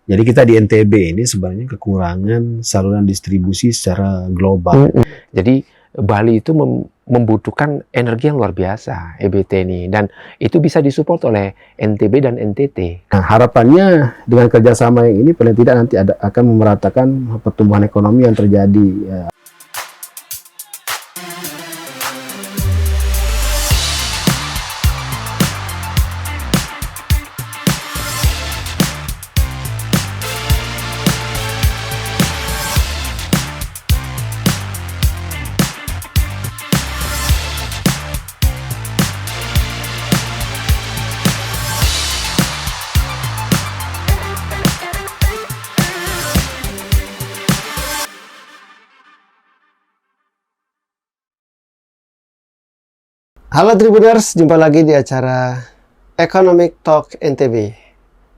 Jadi kita di NTB ini sebenarnya kekurangan saluran distribusi secara global. Jadi Bali itu membutuhkan energi yang luar biasa, EBT ini, dan itu bisa disupport oleh NTB dan NTT. Nah, harapannya dengan kerjasama yang ini paling tidak nanti akan memeratakan pertumbuhan ekonomi yang terjadi. Halo Tribuners, jumpa lagi di acara Economic Talk NTB.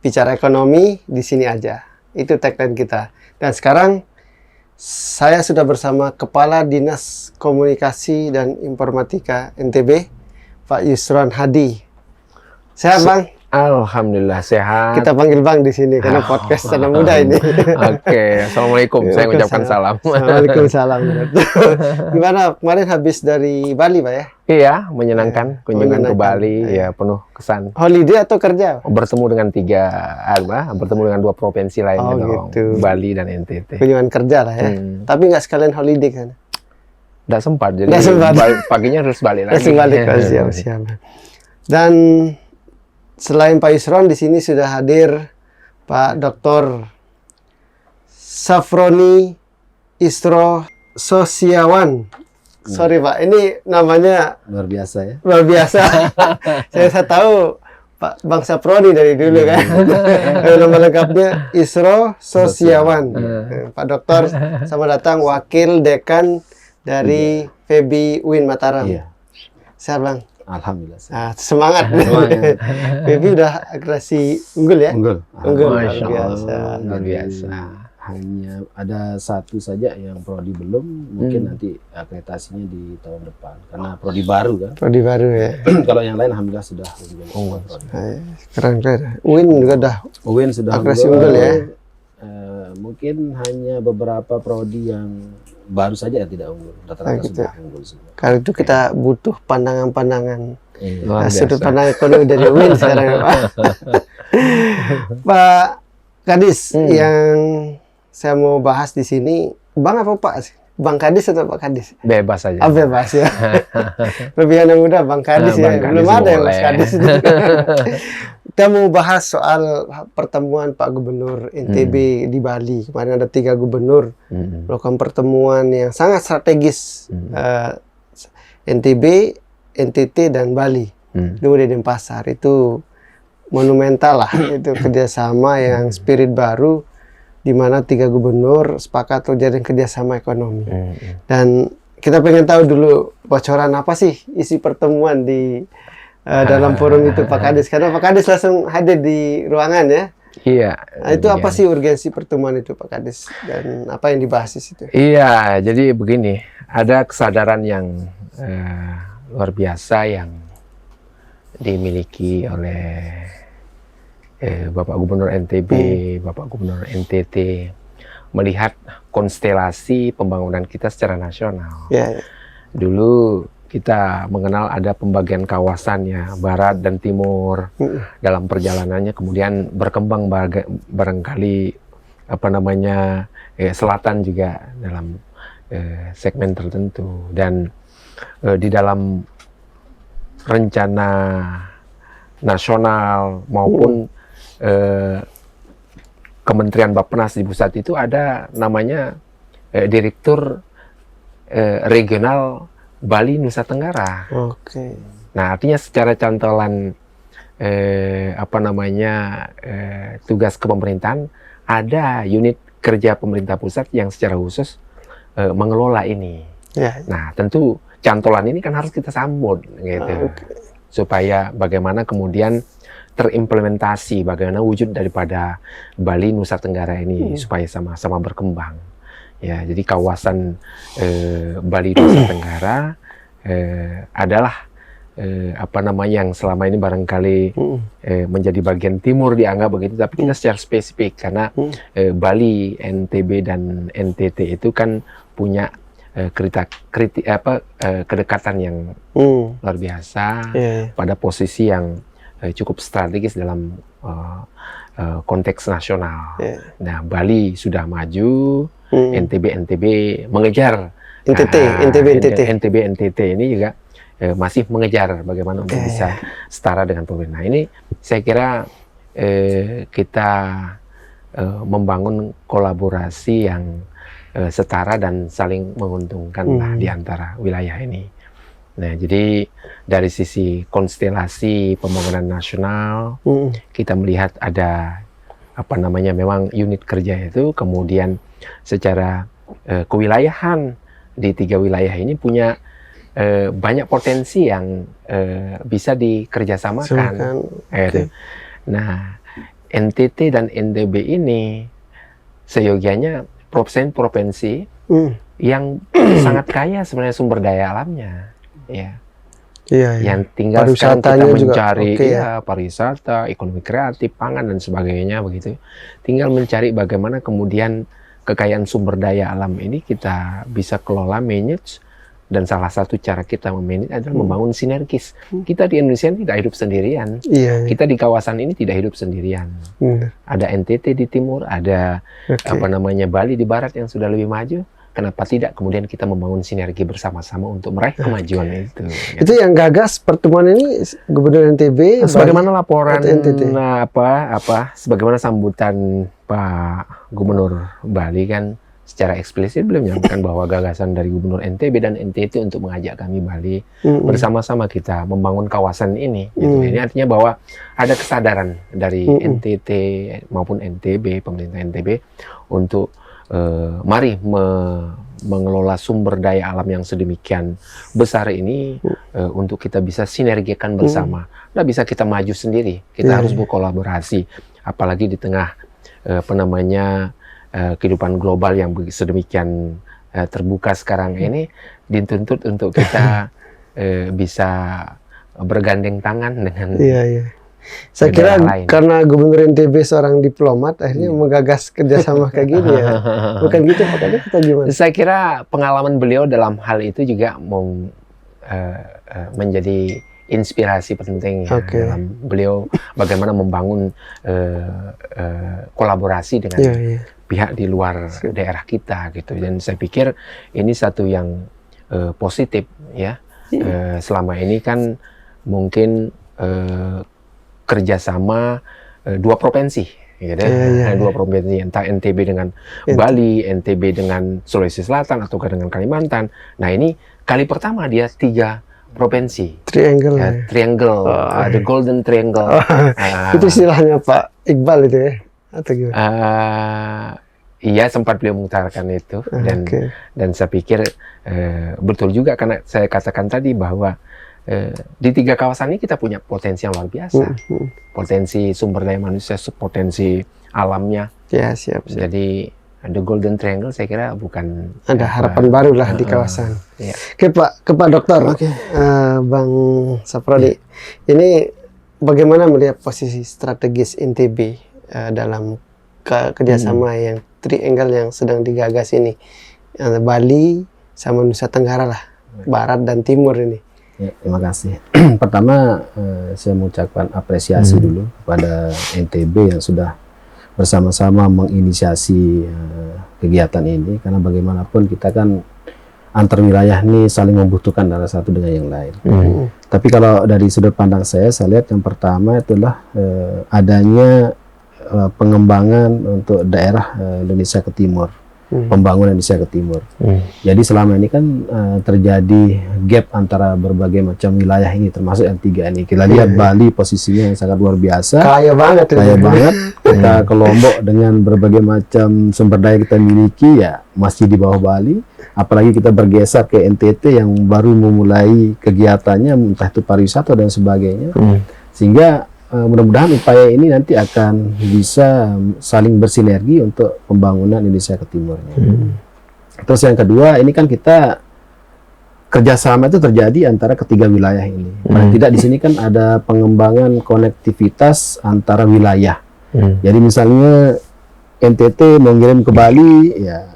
Bicara ekonomi di sini aja. Itu tagline kita. Dan sekarang saya sudah bersama Kepala Dinas Komunikasi dan Informatika NTB, Pak Yusron Hadi. Sehat, Bang? Alhamdulillah sehat. Kita panggil Bang di sini karena podcast anak muda ini. Oke, assalamualaikum. Saya mengucapkan salam. Waalaikumsalam. Gimana kemarin habis dari Bali, Pak ya? Iya, menyenangkan kunjungan ke Bali, ya penuh kesan. Holiday atau kerja? Bertemu dengan bertemu dengan dua provinsi lainnya dong, gitu. Bali dan NTT. Kunjungan kerja lah ya. Tapi nggak sekalian holiday kan? Nggak sempat, jadi Nggak sempat. paginya harus balik lagi. Harus balik, siap. Dan selain Pak Yusron, di sini sudah hadir Pak Dr. Safroni Isro Sosiawan. Sorry Pak, ini namanya Luar biasa ya. luar biasa. saya tahu Pak Bang Safroni dari dulu kan. Nama lengkapnya Isro Sosiawan. Pak Dokter, selamat datang, Wakil Dekan dari FEBI UIN Mataram. Iya. Sehat Bang? Alhamdulillah. Nah, semangat. FEBI udah agresi unggul ya? Unggul. Unggul, Masya luar Allah, biasa. luar biasa. Hanya ada satu saja yang prodi belum, mungkin nanti akreditasinya di tahun depan karena prodi baru kan. Prodi baru ya. Kalau yang lain alhamdulillah sudah unggul. Keren. UIN juga udah UIN sudah agresi unggul ya. Mungkin hanya beberapa prodi yang baru saja yang tidak unggul. Rata-rata gitu. sudah unggul semua. Karena itu kita butuh pandangan-pandangan Luar sudut biasa. pandang ekonomi dari UIN sekarang ya, Pak. Pak Kadis, yang saya mau bahas di sini, Bang apa Pak sih? Bang Kadis atau Pak Kadis? Bebas saja. Bebas ya. Lebih anak muda Bang Kadis ya. Bang Kadis Belum ada yang Mas boleh. Kadis. Kita mau bahas soal pertemuan Pak Gubernur NTB di Bali. Kemarin ada 3 gubernur melakukan pertemuan yang sangat strategis. NTB, NTT, dan Bali. Dulu di Denpasar. Itu monumental lah. Itu kerjasama yang spirit baru, di mana 3 gubernur sepakat terjadi kerjasama ekonomi. Dan kita pengen tahu dulu bocoran apa sih isi pertemuan di dalam forum itu Pak Kadis. Karena Pak Kadis langsung hadir di ruangan ya. Iya. Nah, itu apa sih urgensi pertemuan itu Pak Kadis? Dan apa yang dibahas di situ? Iya, jadi begini, ada kesadaran yang luar biasa yang dimiliki oleh Bapak Gubernur NTB, Bapak Gubernur NTT, melihat konstelasi pembangunan kita secara nasional. Ya. Dulu kita mengenal ada pembagian kawasannya, barat dan timur. Dalam perjalanannya kemudian berkembang barangkali selatan juga dalam segmen tertentu. Dan di dalam rencana nasional maupun Kementerian Bappenas di pusat itu ada namanya Direktur Regional Bali Nusa Tenggara. Oke. Nah, artinya secara cantolan tugas kepemerintahan, ada unit kerja pemerintah pusat yang secara khusus mengelola ini. Ya. Nah, tentu cantolan ini kan harus kita sambut gitu. Supaya bagaimana kemudian terimplementasi, bagaimana wujud daripada Bali Nusa Tenggara ini supaya sama-sama berkembang. Ya, jadi kawasan Bali Nusa Tenggara adalah yang selama ini barangkali menjadi bagian timur dianggap begitu, tapi kita secara spesifik karena Bali, NTB dan NTT itu kan punya kedekatan yang luar biasa pada posisi yang cukup strategis dalam konteks nasional. Nah, Bali sudah maju, NTB mengejar. NTB ini juga masih mengejar bagaimana untuk bisa setara dengan pemerintah. Nah, ini saya kira kita membangun kolaborasi yang setara dan saling menguntungkan lah di antara wilayah ini. Nah, jadi dari sisi konstelasi pembangunan nasional, kita melihat ada memang unit kerja itu, kemudian secara kewilayahan di 3 wilayah ini punya banyak potensi yang bisa dikerjasamakan. Nah, NTT dan NTB ini seyogianya provinsi yang sangat kaya sebenarnya sumber daya alamnya. Yang tinggal sekarang kita mencari pariwisata, ekonomi kreatif, pangan dan sebagainya begitu. Tinggal mencari bagaimana kemudian kekayaan sumber daya alam ini kita bisa kelola, manage, dan salah satu cara kita memanage adalah membangun sinergis. Kita di Indonesia tidak hidup sendirian. Kita di kawasan ini tidak hidup sendirian. Ada NTT di timur, ada Bali di barat yang sudah lebih maju. Kenapa tidak kemudian kita membangun sinergi bersama-sama untuk meraih kemajuan itu? Itu yang gagas pertemuan ini Gubernur NTB. Sebagaimana laporan sebagaimana sambutan Pak Gubernur Bali kan secara eksplisit beliau menyampaikan bahwa gagasan dari Gubernur NTB dan NTT untuk mengajak kami Bali bersama-sama kita membangun kawasan ini. Gitu. Ini artinya bahwa ada kesadaran dari NTT maupun NTB, pemerintah NTB untuk mari mengelola sumber daya alam yang sedemikian besar ini untuk kita bisa sinergikan bersama. Nggak bisa kita maju sendiri, kita harus berkolaborasi. Apalagi di tengah kehidupan global yang sedemikian terbuka sekarang ini, dituntut untuk kita bisa bergandeng tangan dengan Saya kira karena Gubernur NTB seorang diplomat, akhirnya menggagas kerjasama kayak gini ya. Bukan gitu Pak Kadek, atau gimana? Saya kira pengalaman beliau dalam hal itu juga menjadi inspirasi penting ya, dalam beliau bagaimana membangun kolaborasi dengan pihak di luar daerah kita gitu. Dan saya pikir ini satu yang positif ya. Selama ini kan mungkin kerjasama 2 provinsi, gitu. Dua provinsi, entah NTB dengan Bali, NTB dengan Sulawesi Selatan, atau dengan Kalimantan. Nah, ini kali pertama dia 3 provinsi. Triangle. Triangle, the Golden Triangle. Itu istilahnya Pak Iqbal itu ya, atau gimana? Iya, sempat beliau mengutarakan itu, dan saya pikir betul juga karena saya katakan tadi bahwa di 3 kawasan ini kita punya potensi yang luar biasa, potensi sumber daya manusia, potensi alamnya. Siap. Jadi the Golden Triangle saya kira bukan ada harapan baru lah di kawasan. Oke Pak, ke Pak Dokter, Bang Saprodi, ini bagaimana melihat posisi strategis NTB dalam kerjasama yang triangle yang sedang digagas ini, Bali sama Nusa Tenggara lah, Barat dan Timur ini? Ya, terima kasih. Pertama, saya mengucapkan apresiasi dulu kepada NTB yang sudah bersama-sama menginisiasi kegiatan ini, karena bagaimanapun kita kan antar wilayah ini saling membutuhkan antara satu dengan yang lain. Tapi kalau dari sudut pandang saya lihat yang pertama itulah adanya pengembangan untuk daerah Indonesia ke timur. Pembangunan Indonesia ke timur. Jadi selama ini kan terjadi gap antara berbagai macam wilayah ini, termasuk yang 3 ini. Kita lihat Bali posisinya yang sangat luar biasa. Kaya banget. Kita ke Lombok dengan berbagai macam sumber daya kita miliki ya masih di bawah Bali. Apalagi kita bergeser ke NTT yang baru memulai kegiatannya, entah itu pariwisata dan sebagainya. Sehingga mudah-mudahan upaya ini nanti akan bisa saling bersinergi untuk pembangunan Indonesia ke timurnya. Terus yang kedua, ini kan kita kerjasama itu terjadi antara ketiga wilayah ini. Paling tidak di sini kan ada pengembangan konektivitas antara wilayah. Jadi misalnya NTT mengirim ke Bali, ya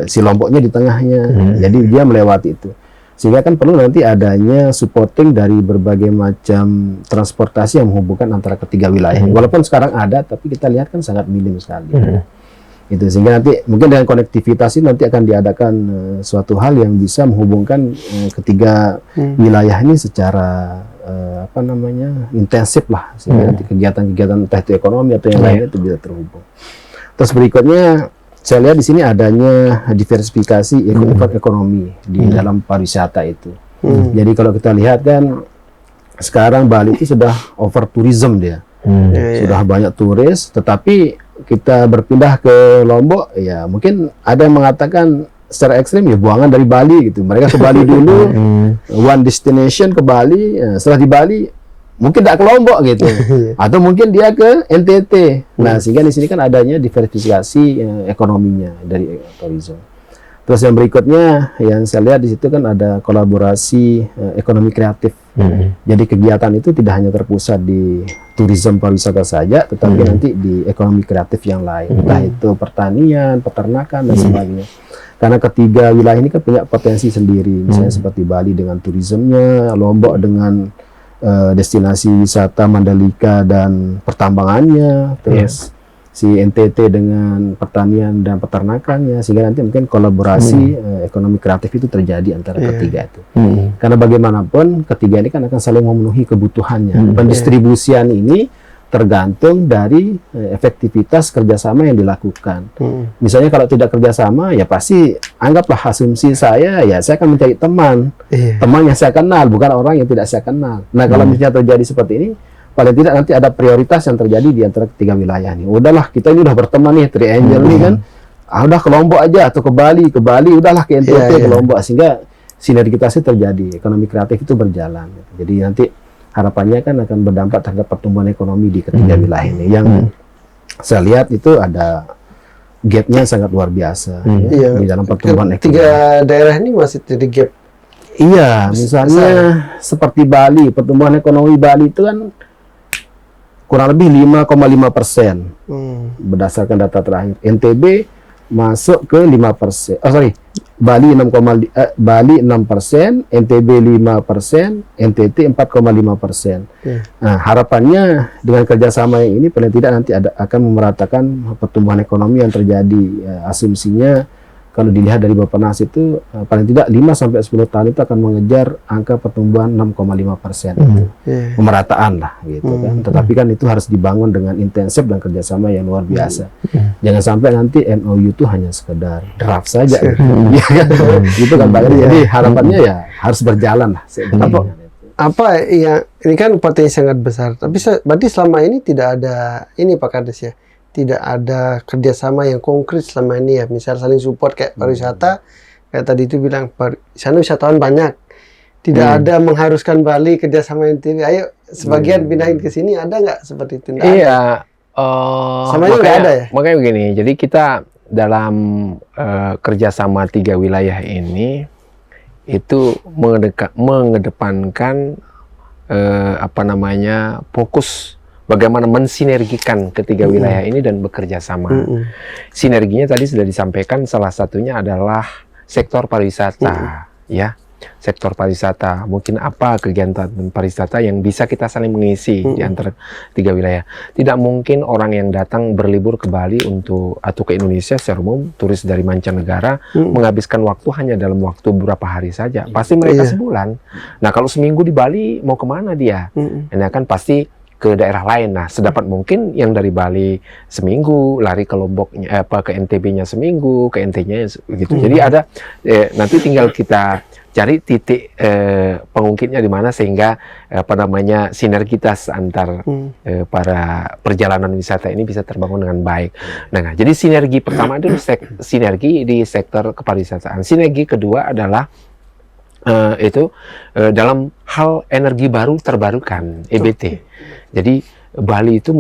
si Lomboknya di tengahnya. Jadi dia melewati itu. Sehingga kan perlu nanti adanya supporting dari berbagai macam transportasi yang menghubungkan antara ketiga wilayah. Walaupun sekarang ada, tapi kita lihat kan sangat minim sekali. Itu sehingga nanti mungkin dengan konektivitas ini nanti akan diadakan suatu hal yang bisa menghubungkan ketiga wilayah ini secara intensif lah, sehingga nanti kegiatan-kegiatan entah itu ekonomi atau yang lainnya itu bisa terhubung. Terus berikutnya saya lihat di sini adanya diversifikasi ekonomi di dalam pariwisata itu. Jadi kalau kita lihat kan sekarang Bali itu sudah over tourism dia. Sudah banyak turis, tetapi kita berpindah ke Lombok, ya mungkin ada yang mengatakan secara ekstrim ya buangan dari Bali gitu. Mereka ke Bali dulu, one destination ke Bali, setelah di Bali mungkin tidak ke Lombok gitu, atau mungkin dia ke NTT. Nah sehingga di sini kan adanya diversifikasi ekonominya dari tourism. Terus yang berikutnya yang saya lihat di situ kan ada kolaborasi ekonomi kreatif. Jadi kegiatan itu tidak hanya terpusat di tourism pariwisata saja, tetapi nanti di ekonomi kreatif yang lain, entah itu pertanian, peternakan dan sebagainya. Karena ketiga wilayah ini kan punya potensi sendiri, misalnya seperti Bali dengan turismenya, Lombok dengan destinasi wisata Mandalika dan pertambangannya, terus si NTT dengan pertanian dan peternakannya, sehingga nanti mungkin kolaborasi ekonomi kreatif itu terjadi antara ketiga itu. Karena bagaimanapun ketiga ini kan akan saling memenuhi kebutuhannya. Pendistribusian ini tergantung dari efektivitas kerjasama yang dilakukan. Misalnya kalau tidak kerjasama, ya pasti anggaplah asumsi saya, ya saya akan mencari teman, teman yang saya kenal, bukan orang yang tidak saya kenal. Nah kalau misalnya terjadi seperti ini, paling tidak nanti ada prioritas yang terjadi di antara ketiga wilayah nih. Udahlah, kita ini udah berteman nih, Triangle nih kan. Udah ke Lombok aja atau ke Bali, udahlah ke NTT, ke Lombok, sehingga sinergitasnya terjadi, ekonomi kreatif itu berjalan. Jadi nanti harapannya kan akan berdampak terhadap pertumbuhan ekonomi di ketiga wilayah ini. Yang saya lihat itu ada gap-nya sangat luar biasa di dalam pertumbuhan ekonomi. Tiga daerah ini masih jadi gap. Iya, misalnya seperti Bali, pertumbuhan ekonomi Bali itu kan kurang lebih 5,5% berdasarkan data terakhir. NTB masuk ke 5%. Bali 6%, NTB 5%, NTT 4,5%. Nah, harapannya dengan kerjasama yang ini paling tidak nanti akan memeratakan pertumbuhan ekonomi yang terjadi. Asumsinya kalau dilihat dari Bappenas itu paling tidak 5-10 tahun itu akan mengejar angka pertumbuhan 6,5%. Pemerataan lah gitu kan. Tetapi kan itu harus dibangun dengan intensif dan kerjasama yang luar biasa. Jangan sampai nanti MOU itu hanya sekedar draft saja. Gitu kan Pak. Jadi harapannya ya harus berjalan lah. Apa ya, ini kan potensi sangat besar. Tapi berarti selama ini tidak ada ini Pak Kades ya. Tidak ada kerjasama yang konkret selama ini ya, misal saling support kayak pariwisata, kayak tadi itu bilang sana wisatawan banyak, tidak ada mengharuskan Bali kerjasama NTB, ayo sebagian pindahin ke sini, ada nggak seperti itu? Iya, sama nggak ada ya? Makanya begini, jadi kita dalam kerjasama tiga wilayah ini itu mengedepankan fokus bagaimana mensinergikan ketiga wilayah ini dan bekerja sama. Sinerginya tadi sudah disampaikan, salah satunya adalah sektor pariwisata, ya. Sektor pariwisata, mungkin apa kegiatan pariwisata yang bisa kita saling mengisi di antara tiga wilayah. Tidak mungkin orang yang datang berlibur ke Bali atau ke Indonesia secara umum, turis dari mancanegara, menghabiskan waktu hanya dalam waktu beberapa hari saja. Pasti mereka sebulan. Nah, kalau seminggu di Bali, mau kemana dia? Ini kan pasti ke daerah lain. Nah, sedapat mungkin yang dari Bali seminggu, lari ke Lomboknya, ke NTB-nya seminggu, ke NT-nya gitu. Jadi ada nanti tinggal kita cari titik pengungkitnya di mana sehingga sinergitas antar para perjalanan wisata ini bisa terbangun dengan baik. Nah, jadi sinergi pertama itu sinergi di sektor kepariwisataan. Sinergi kedua adalah dalam hal energi baru terbarukan, EBT. Jadi Bali itu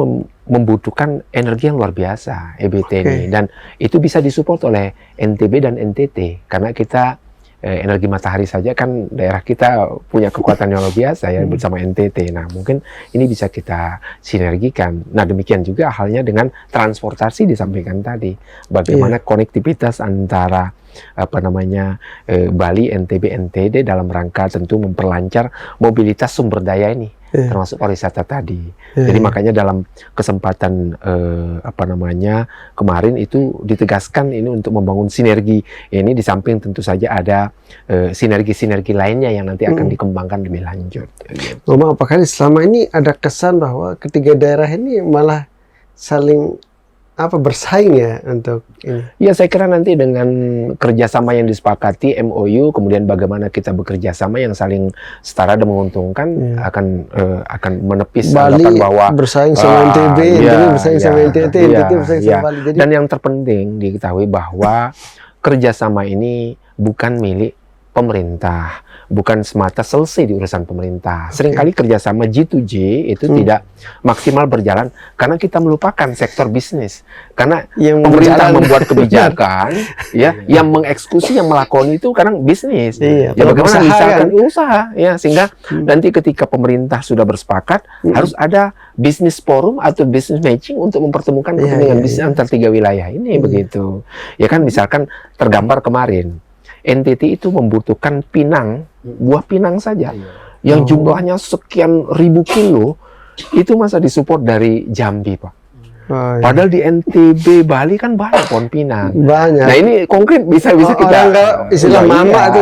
membutuhkan energi yang luar biasa, EBT ini, dan itu bisa disupport oleh NTB dan NTT karena kita energi matahari saja kan daerah kita punya kekuatan yang luar biasa ya bersama NTT. Nah, mungkin ini bisa kita sinergikan. Nah, demikian juga halnya dengan transportasi disampaikan tadi. Bagaimana konektivitas antara Bali, NTB, NTD dalam rangka tentu memperlancar mobilitas sumber daya ini, termasuk pariwisata tadi. Jadi makanya dalam kesempatan kemarin itu ditegaskan ini untuk membangun sinergi ini, di samping tentu saja ada sinergi-sinergi lainnya yang nanti akan dikembangkan lebih lanjut. Mama, apakah selama ini ada kesan bahwa ketiga daerah ini malah saling bersaing ya untuk ini? Ya, saya kira nanti dengan kerjasama yang disepakati MOU, kemudian bagaimana kita bekerja sama yang saling setara dan menguntungkan akan menepis anggapan bahwa bersaing sama NTB, bersaing sama NTT, NTT bersaing sama Bali. Jadi, dan yang terpenting diketahui bahwa kerjasama ini bukan milik pemerintah, bukan semata selesai di urusan pemerintah. Seringkali kerjasama G2G itu tidak maksimal berjalan karena kita melupakan sektor bisnis. Karena yang pemerintah membuat kebijakan, yang mengeksekusi, yang melakoni itu kadang bisnis. Ya bagaimana misalkan usaha, ya sehingga nanti ketika pemerintah sudah bersepakat harus ada bisnis forum atau business matching untuk mempertemukan kepentingan bisnis antar tiga wilayah ini begitu. Ya kan, misalkan tergambar kemarin NTT itu membutuhkan pinang, buah pinang saja, yang jumlahnya sekian ribu kilo, itu masa disupport dari Jambi, Pak. Padahal di NTB Bali kan banyak pohon pinang. Banyak. Nah, ini konkret bisa kita istilah mama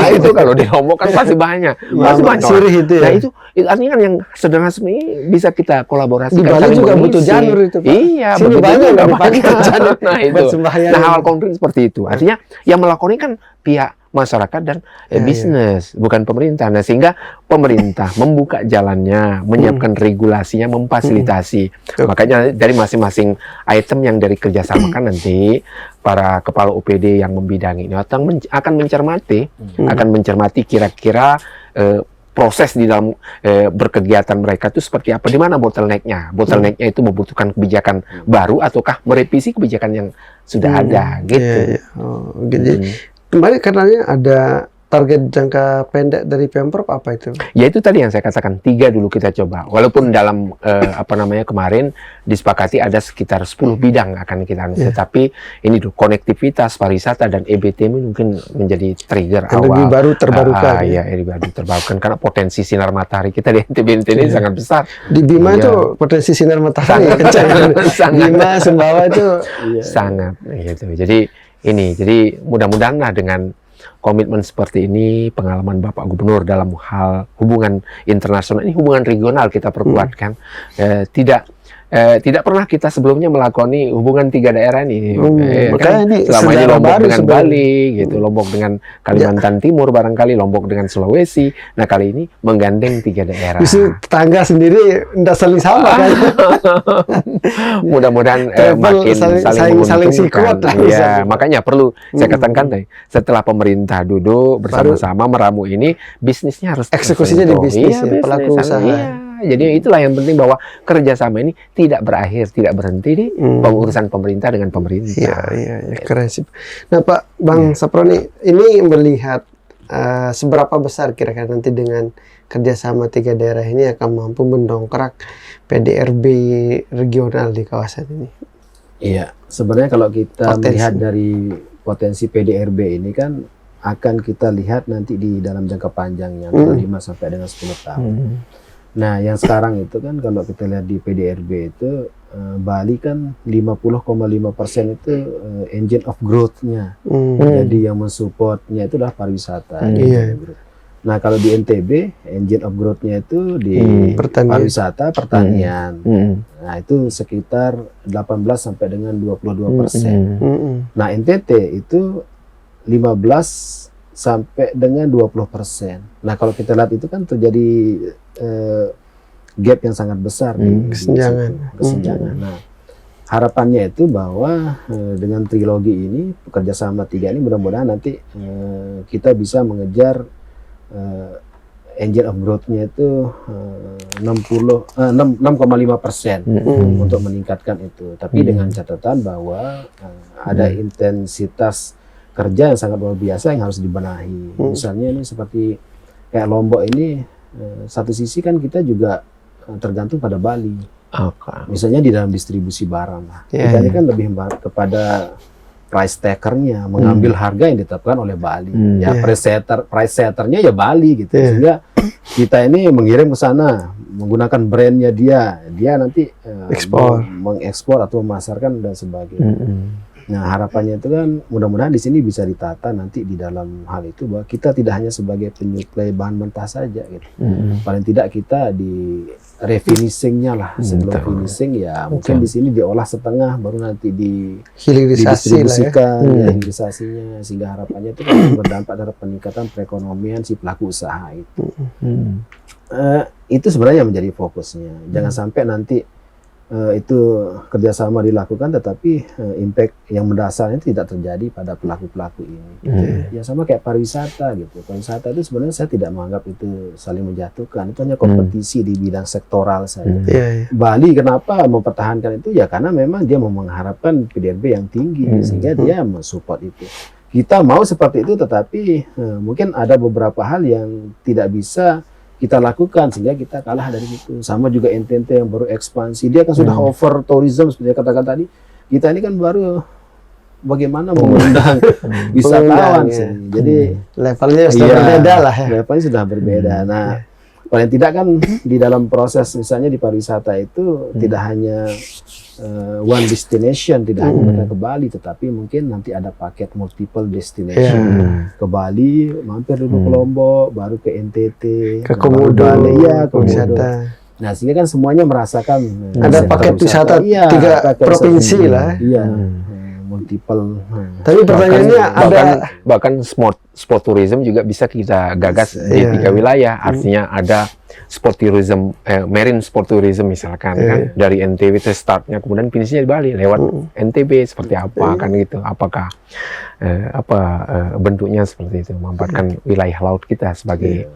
itu kalau di Lombok kan pasti banyak. Pasti banyak. Itu, nah, itu artinya kan yang sederhana ini bisa kita kolaborasikan. Di Bali juga butuh janur itu, Pak. Iya, sini banyak nggak pakai janur. Nah, itu. Nah, hal konkret seperti itu. Artinya yang melakoni kan pihak masyarakat dan bisnis, bukan pemerintah. Nah, sehingga pemerintah membuka jalannya, menyiapkan regulasinya, memfasilitasi. Makanya dari masing-masing item yang dari kerjasama kan nanti para kepala OPD yang membidangi ini akan mencermati kira-kira proses di dalam berkegiatan mereka itu seperti apa, di mana bottleneck-nya. Bottleneck-nya itu membutuhkan kebijakan baru ataukah merevisi kebijakan yang sudah ada, gitu. Kemarin katanya ada target jangka pendek dari Pemprov, apa itu? Ya itu tadi yang saya katakan, 3 dulu kita coba. Walaupun dalam kemarin disepakati ada sekitar 10 bidang akan kita tetapi ini dulu konektivitas, pariwisata dan EBTM mungkin menjadi trigger awal. Energi baru terbarukan. Energi baru terbarukan karena potensi sinar matahari kita di NTB ini sangat besar. Di Bima itu potensi sinar matahari kencang. Bima Sumbawa itu sangat gitu. Jadi mudah-mudahan lah dengan komitmen seperti ini, pengalaman Bapak Gubernur dalam hal hubungan internasional ini, hubungan regional kita perkuatkan. Tidak pernah kita sebelumnya melakoni hubungan 3 daerah ini. Kan? Selama ini Lombok dengan Bali, gitu, Lombok dengan Kalimantan Timur, barangkali Lombok dengan Sulawesi. Nah, kali ini menggandeng 3 daerah. Bisa tetangga sendiri tidak saling sama kan? Mudah-mudahan makin saling sikut. Ya, makanya perlu saya katakan tadi, setelah pemerintah duduk bersama-sama meramu ini, bisnisnya harus eksekusinya di bisnis, pelaku usaha. Jadi itulah yang penting, bahwa kerjasama ini tidak berakhir, tidak berhenti di pengurusan pemerintah dengan pemerintah. Iya, keren sih. Nah, Pak Bang Saproni, ini melihat seberapa besar kira-kira nanti dengan kerjasama 3 daerah ini akan mampu mendongkrak PDRB regional di kawasan ini? Iya, sebenarnya kalau kita melihat dari potensi PDRB ini kan akan kita lihat nanti di dalam jangka panjangnya 5 sampai dengan 10 tahun. Nah, yang sekarang itu kan kalau kita lihat di PDRB itu Bali kan 50,5% itu engine of growth-nya. Jadi yang mensupportnya itu adalah pariwisata. Nah, kalau di NTB engine of growth-nya itu di pariwisata, pertanian. Nah, itu sekitar 18 sampai dengan 22%. Nah, NTT itu 15 sampai dengan 20%. Nah, kalau kita lihat itu kan terjadi gap yang sangat besar di kesenjangan. Nah, harapannya itu bahwa dengan trilogi ini, kerjasama 3 ini, mudah-mudahan nanti kita bisa mengejar engine of growth-nya itu 6,5% untuk meningkatkan itu. Tapi dengan catatan bahwa ada intensitas kerja yang sangat luar biasa yang harus dibenahi. Misalnya ini seperti kayak Lombok ini, satu sisi kan kita juga tergantung pada Bali. Misalnya di dalam distribusi barang lah. Kita ini kan lebih kepada price takernya, mengambil harga yang ditetapkan oleh Bali. Ya price setternya ya Bali gitu. Sehingga kita ini mengirim ke sana menggunakan brandnya dia nanti mengekspor atau memasarkan dan sebagainya. Nah harapannya itu kan mudah-mudahan di sini bisa ditata nanti di dalam hal itu bahwa kita tidak hanya sebagai penyuplai bahan mentah saja gitu. Paling tidak kita di refinishingnya lah, sebelum finishing ya mungkin di sini diolah setengah baru nanti didistribusikan ya hilirisasinya, sehingga harapannya itu kan berdampak terhadap peningkatan perekonomian si pelaku usaha itu. Itu sebenarnya menjadi fokusnya. Jangan sampai nanti itu kerjasama dilakukan tetapi impact yang mendasarnya tidak terjadi pada pelaku-pelaku ini. Ya sama kayak pariwisata gitu. Pariwisata itu sebenarnya saya tidak menganggap itu saling menjatuhkan. Itu hanya kompetisi di bidang sektoral saja. Bali kenapa mempertahankan itu? Ya karena memang dia mau mengharapkan PDRB yang tinggi sehingga dia mensupport itu. Kita mau seperti itu tetapi mungkin ada beberapa hal yang tidak bisa kita lakukan sehingga kita kalah dari itu. Sama juga NTT yang baru ekspansi, dia kan sudah over tourism seperti katakan tadi. Kita ini kan baru bagaimana mengundang wisatawan sih. Jadi levelnya sudah berbeda lah ya. Levelnya sudah berbeda. Nah, paling tidak kan di dalam proses misalnya di pariwisata itu tidak hanya one destination, tidak hanya mereka ke Bali, tetapi mungkin nanti ada paket multiple destination ke Bali, mampir dulu ke Lombok, baru ke NTT, ke Komodo, ke wisata. Nah, sehingga kan semuanya merasakan ada paket wisata 3 provinsi lah. Iya, multiple. Tapi pertanyaannya bahkan sport tourism juga bisa kita gagas di 3 wilayah. Artinya ada sport tourism, marine sport tourism misalkan kan dari NTB itu startnya, kemudian finishnya di Bali lewat NTB seperti apa kan gitu. Apakah bentuknya seperti itu, memanfaatkan wilayah laut kita sebagai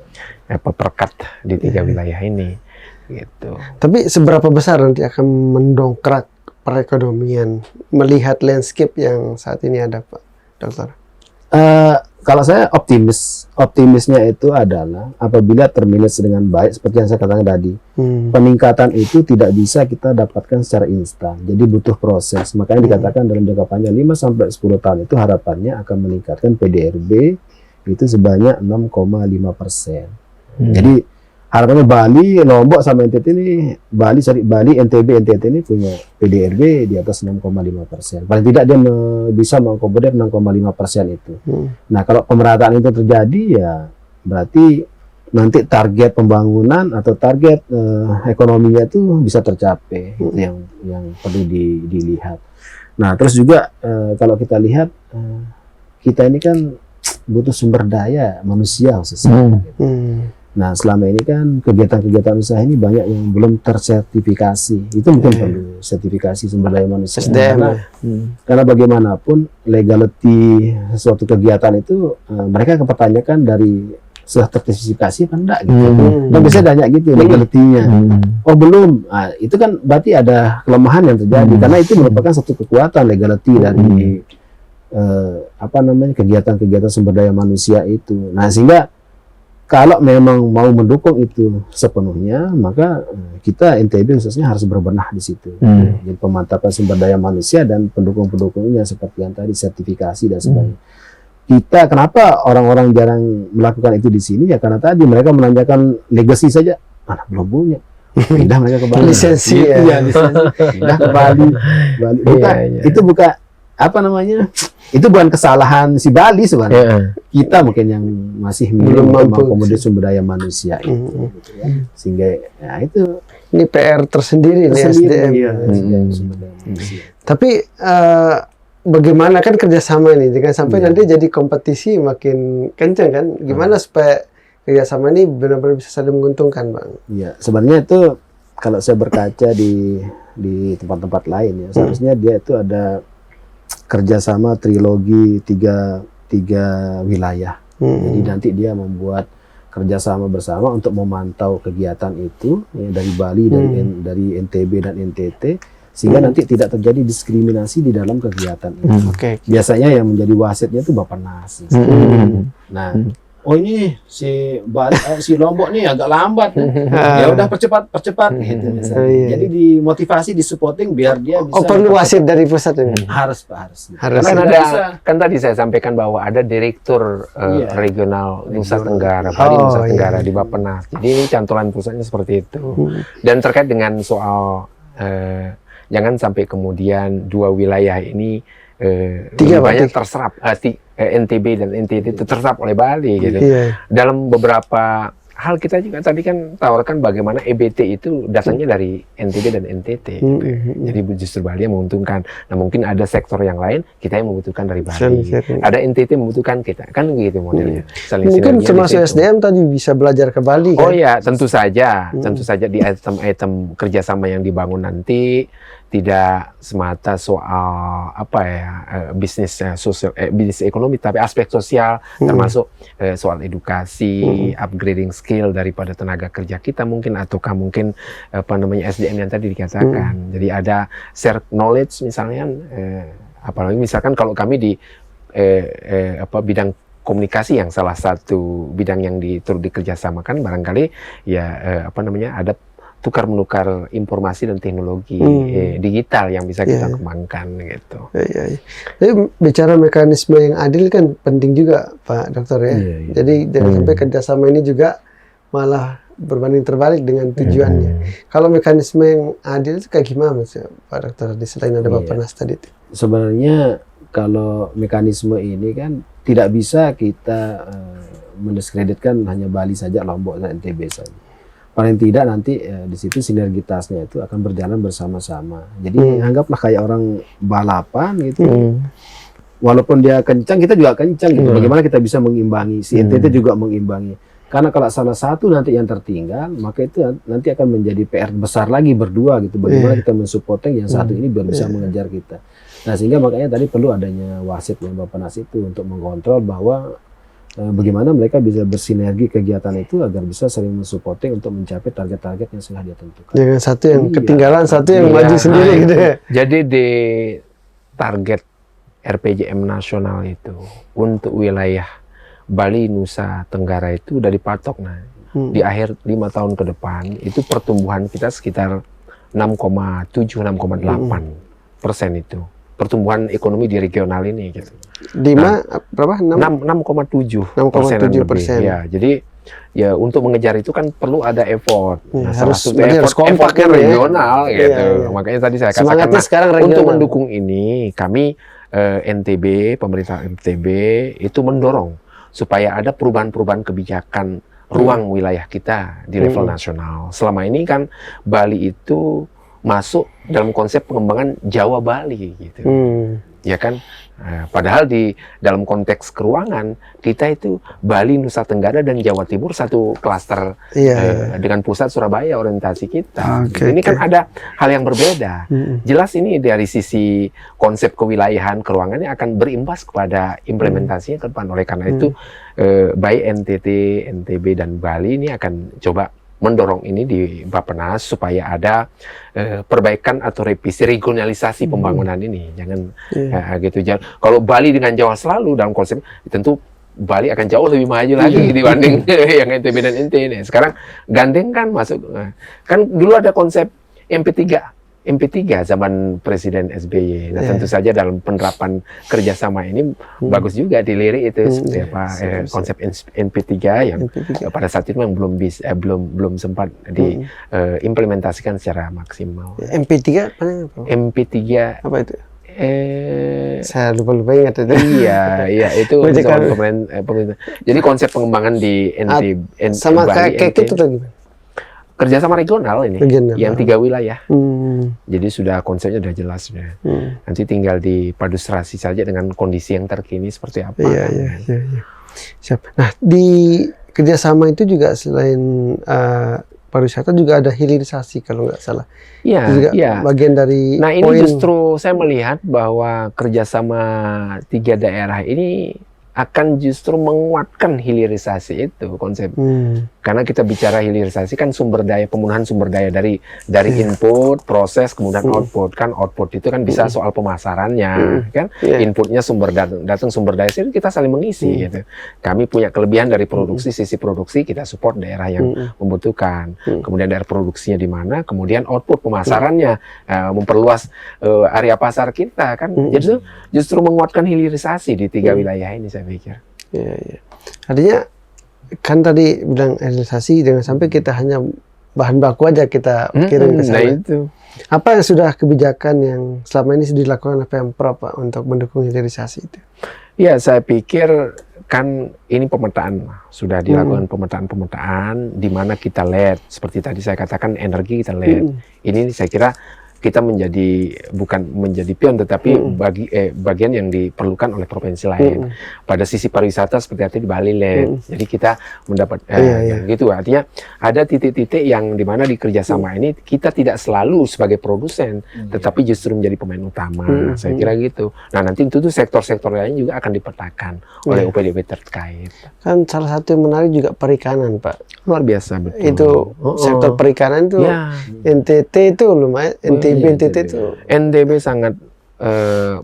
perekat di 3 wilayah ini gitu. Tapi seberapa besar nanti akan mendongkrak perekonomian melihat landscape yang saat ini ada, Pak Dokter? Kalau saya optimisnya itu adalah apabila termanage dengan baik seperti yang saya katakan tadi, peningkatan itu tidak bisa kita dapatkan secara instan. Jadi butuh proses. Makanya dikatakan dalam jangka panjang 5-10 tahun itu harapannya akan meningkatkan PDRB itu sebanyak 6,5%. Jadi harapannya Bali, Lombok sama NTT ini, Bali, NTB, NTT ini punya PDRB di atas 6,5%. Paling tidak dia bisa mengakomodir 6,5% itu. Nah, kalau pemerataan itu terjadi ya berarti nanti target pembangunan atau target ekonominya itu bisa tercapai. Itu yang perlu dilihat. Nah, terus juga kalau kita lihat kita ini kan butuh sumber daya manusia khususnya. Nah, selama ini kan kegiatan-kegiatan usaha ini banyak yang belum tersertifikasi. Itu mungkin perlu sertifikasi sumber daya manusia. Karena bagaimanapun legality suatu kegiatan itu mereka akan pertanyakan dari sudah tersertifikasi apa enggak gitu. Dan biasanya banyak gitu legality-nya. Oh belum. Nah, itu kan berarti ada kelemahan yang terjadi karena itu merupakan satu kekuatan legality dari kegiatan-kegiatan sumber daya manusia itu. Nah, sehingga kalau memang mau mendukung itu sepenuhnya, maka kita NTB khususnya harus berbenah di situ. Jadi pemantapan sumber daya manusia dan pendukung-pendukungnya seperti yang tadi sertifikasi dan sebagainya. Kita kenapa orang-orang jarang melakukan itu di sini? Ya karena tadi mereka menanyakan legacy saja, mana belum punya. Pindah mereka ke Bali. Lisensi ya. Pindah ke Bali. Itu bukan itu bukan kesalahan si Bali sebenarnya. Kita mungkin yang masih belum mampu mengakomodir sumber daya manusia itu, gitu ya. Sehingga ya itu ini PR tersendiri nih SDM. Sumber daya manusia. Tapi bagaimana kan kerjasama ini, jangan sampai nanti jadi kompetisi makin kencang kan? Gimana supaya kerjasama ini benar-benar bisa saling menguntungkan, Bang? Iya, sebenarnya itu kalau saya berkaca di tempat-tempat lain ya, seharusnya dia itu ada kerjasama trilogi tiga wilayah. Jadi nanti dia membuat kerjasama bersama untuk memantau kegiatan itu ya, dari Bali, dari NTB dan NTT, sehingga nanti tidak terjadi diskriminasi di dalam kegiatan ini. Oke. Biasanya yang menjadi wasitnya itu Bappenas. Nah, oh ini si Lombok nih agak lambat, ya udah percepat gitu misalnya. Iya. Jadi dimotivasi, disupporting biar dia bisa. Perlu wasit dari pusat ini. Harus Pak, harus. Harus. Kan Karena bisa. kan tadi saya sampaikan bahwa ada direktur Iya. regional Nusa Tenggara, Oh, Nusa Tenggara iya. di Bappenas. Jadi ini cantolan pusatnya seperti itu. Dan terkait dengan soal jangan sampai kemudian dua wilayah ini Tiga, banyak Pak. terserap NTB dan NTT itu terserap oleh Bali gitu. Iya. Dalam beberapa hal kita juga tadi kan tawarkan bagaimana EBT itu datangnya dari NTB dan NTT. Gitu. Jadi justru Bali yang menguntungkan. Nah mungkin ada sektor yang lain kita yang membutuhkan dari Bali. Ada NTT membutuhkan kita. Kan begitu modelnya. Saling Mungkin sinergi termasuk di situ. SDM tadi bisa belajar ke Bali kan? Oh ya, tentu saja di item-item kerjasama yang dibangun nanti tidak semata soal bisnis sosial, bisnis ekonomi, tapi aspek sosial termasuk soal edukasi, upgrading skill daripada tenaga kerja kita mungkin ataukah mungkin SDM yang tadi dikatakan. Jadi ada share knowledge misalnya, apalagi misalkan kalau kami di bidang komunikasi yang salah satu bidang yang turut dikerjasamakan barangkali ya ada tukar menukar informasi dan teknologi digital yang bisa kita kembangkan gitu. Iya. Jadi bicara mekanisme yang adil kan penting juga Pak Dokter ya. Iya. Jadi jangan sampai kerjasama ini juga malah berbanding terbalik dengan tujuannya. Kalau mekanisme yang adil itu kayak gimana Mas Pak Dokter? Selain ada Bappenas tadi itu. Sebenarnya kalau mekanisme ini kan tidak bisa kita mendiskreditkan hanya Bali saja, Lombok dan NTB saja. Paling tidak nanti di situ sinergitasnya itu akan berjalan bersama-sama. Jadi anggaplah kayak orang balapan gitu. Walaupun dia kencang, kita juga kencang gitu. Bagaimana kita bisa mengimbangi, si NTT juga mengimbangi. Karena kalau salah satu nanti yang tertinggal, maka itu nanti akan menjadi PR besar lagi berdua gitu. Bagaimana kita mensupporting yang satu ini biar bisa mengejar kita. Nah sehingga makanya tadi perlu adanya wasit yang Bappenas itu untuk mengontrol bahwa bagaimana mereka bisa bersinergi kegiatan itu agar bisa saling mensupporting untuk mencapai target-target yang sudah dia tentukan. Jangan satu yang ketinggalan, satu yang maju sendiri gitu ya. Jadi di target RPJM nasional itu untuk wilayah Bali Nusa Tenggara itu udah dipatok di akhir 5 tahun ke depan itu pertumbuhan kita sekitar 6,7-6,8% itu. Pertumbuhan ekonomi di regional ini gitu. Berapa? 6,7% ya. Jadi ya untuk mengejar itu kan perlu ada effort. Nah, salah satu effortnya regional gitu. Makanya tadi saya katakan untuk mendukung ini kami NTB, pemerintah NTB itu mendorong supaya ada perubahan-perubahan kebijakan ruang wilayah kita di level nasional. Selama ini kan Bali itu masuk dalam konsep pengembangan Jawa Bali gitu. Ya kan? Padahal di dalam konteks keuangan kita itu Bali, Nusa Tenggara dan Jawa Timur satu klaster dengan pusat Surabaya orientasi kita. Ini kan ada hal yang berbeda. Jelas ini dari sisi konsep kewilayahan keuangannya akan berimbas kepada implementasinya ke depan. Oleh karena itu baik NTT, NTB dan Bali ini akan coba mendorong ini di Bappenas supaya ada perbaikan atau revisi regionalisasi pembangunan ini. Jangan gitu. Kalau Bali dengan Jawa selalu dalam konsep tentu Bali akan jauh lebih maju lagi dibanding yang NTB dan NTT. Sekarang gandeng kan masuk. Kan dulu ada konsep MP3 zaman Presiden SBY. Nah, tentu saja dalam penerapan kerjasama ini bagus juga dilirik itu konsep MP3 yang pada saat itu memang belum sempat diimplementasikan secara maksimal. MP3 apa? MP3 apa itu? Saya lupa ingat itu. Iya itu pemerintah. Jadi konsep pengembangan di sama kayak itu lagi. Kerjasama regional ini, yang 3 wilayah. Jadi sudah konsepnya sudah jelas. Nanti tinggal dipaduserasi saja dengan kondisi yang terkini seperti apa. Iya. Siap. Nah, di kerjasama itu juga selain pariwisata juga ada hilirisasi kalau nggak salah. Iya. Bagian dari. Nah ini justru saya melihat bahwa kerjasama 3 daerah ini akan justru menguatkan hilirisasi itu konsep. Karena kita bicara hilirisasi kan sumber daya, pemenuhan sumber daya dari input, proses, kemudian output. Kan output itu kan bisa soal pemasarannya, kan? Inputnya sumber datang sumber daya, itu kita saling mengisi gitu. Kami punya kelebihan dari produksi, sisi produksi kita support daerah yang membutuhkan. Kemudian daerah produksinya di mana, kemudian output pemasarannya, memperluas area pasar kita kan. Jadi justru menguatkan hilirisasi di 3 wilayah ini saya pikir. Iya. Artinya kan tadi bilang hilirisasi, jangan sampai kita hanya bahan baku aja kita kirim ke sana. Nah itu. Apa yang sudah kebijakan yang selama ini sudah dilakukan oleh Pemprov Pak untuk mendukung hilirisasi itu? Ya, saya pikir kan ini pemetaan, sudah dilakukan pemetaan di mana kita lihat seperti tadi saya katakan energi kita lihat. Ini saya kira kita bukan menjadi pion, tetapi bagian yang diperlukan oleh provinsi lain. Pada sisi pariwisata seperti tadi di Bali LED. Jadi kita mendapat gitu. Artinya ada titik-titik yang dimana di kerjasama ini kita tidak selalu sebagai produsen, tetapi justru menjadi pemain utama. Saya kira gitu. Nah nanti itu tuh sektor-sektor lain juga akan dipetakan oleh UPDB terkait. Kan salah satu yang menarik juga perikanan Pak. Luar biasa betul. Itu sektor perikanan itu NTT itu lumayan. NTT itu NTB sangat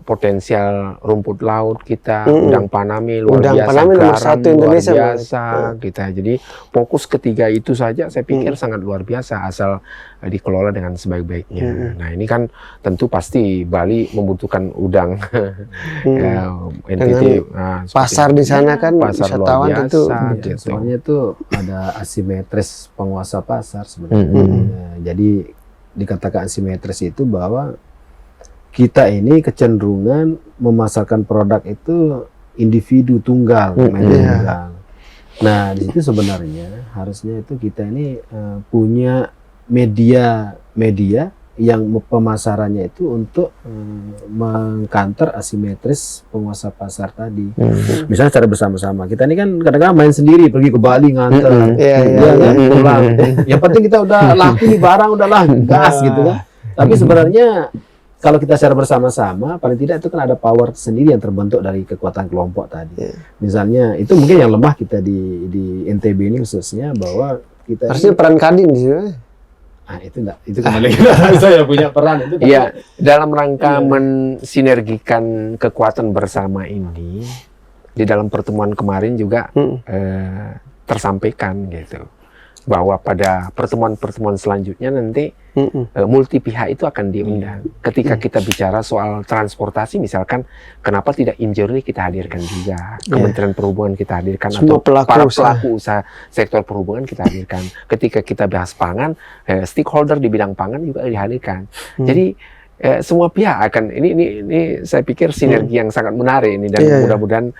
potensial rumput laut kita, udang Paname luar biasa, Paname nomor 1 Indonesia luar biasa kita. Jadi fokus ketiga itu saja saya pikir sangat luar biasa asal dikelola dengan sebaik-baiknya. Nah ini kan tentu pasti Bali membutuhkan udang. NTT pasar di sana kan pasar luar biasa, itu gitu. Sebenarnya itu ada asimetris penguasa pasar sebenarnya. Jadi dikatakan asimetris itu bahwa kita ini kecenderungan memasarkan produk itu individu tunggal, tunggal. Nah, di situ sebenarnya harusnya itu kita ini punya media yang pemasarannya itu untuk mengcounter asimetris penguasa pasar tadi. Misalnya secara bersama-sama. Kita ini kan kadang-kadang main sendiri, pergi ke Bali nganter, pulang. Yang penting kita udah laku nih barang, udahlah gas gitu kan. Tapi sebenarnya kalau kita secara bersama-sama, paling tidak itu kan ada power sendiri yang terbentuk dari kekuatan kelompok tadi. Misalnya itu mungkin yang lemah kita di NTB ini khususnya, bahwa kita harusnya peran Kadin di sini. Itu kembali saya punya peran itu. Iya, dalam rangka mensinergikan kekuatan bersama ini, di dalam pertemuan kemarin juga tersampaikan gitu, bahwa pada pertemuan-pertemuan selanjutnya nanti multi pihak itu akan diundang. Ketika kita bicara soal transportasi misalkan, kenapa tidak Injurni kita hadirkan juga, Kementerian Perhubungan kita hadirkan, semua atau para pelaku usaha sektor perhubungan kita hadirkan. Ketika kita bahas pangan, stakeholder di bidang pangan juga dihadirkan. Jadi semua pihak akan ini saya pikir sinergi yang sangat menarik ini, dan mudah-mudahan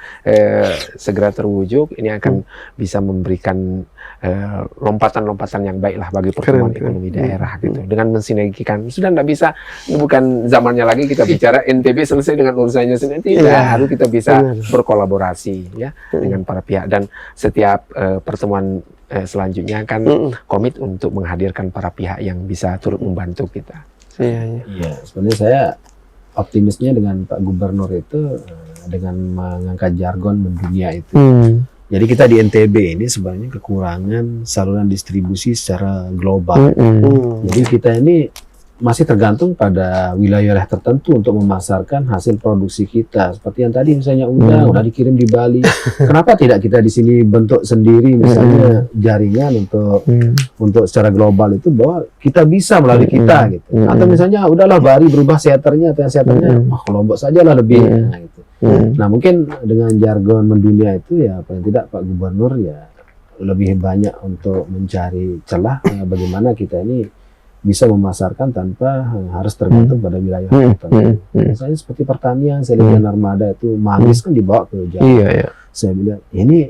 segera terwujud. Ini akan bisa memberikan lompatan-lompatan yang baiklah bagi pertumbuhan ekonomi daerah gitu, dengan mensinergikan. Sudah tidak bisa, ini bukan zamannya lagi kita bicara NTB selesai dengan urusannya sendiri, tidak, harus kita bisa berkolaborasi ya dengan para pihak, dan setiap pertemuan selanjutnya akan komit untuk menghadirkan para pihak yang bisa turut membantu kita. Iya, sebenarnya saya optimisnya dengan Pak Gubernur itu dengan mengangkat jargon mendunia itu. Jadi kita di NTB ini sebenarnya kekurangan saluran distribusi secara global. Jadi kita ini masih tergantung pada wilayah tertentu untuk memasarkan hasil produksi kita. Seperti yang tadi misalnya udah dikirim di Bali. Kenapa tidak kita di sini bentuk sendiri misalnya jaringan untuk secara global itu, bahwa kita bisa melalui kita gitu. Atau misalnya udahlah Bali berubah seaternya Lombok sajalah lebih gitu. Nah mungkin dengan jargon mendunia itu ya paling tidak Pak Gubernur ya lebih banyak untuk mencari celah bagaimana kita ini bisa memasarkan tanpa harus tergantung pada wilayah tertentu. Misalnya seperti pertanian, saya lihat armada itu manggis kan dibawa ke Jawa. Saya bilang ini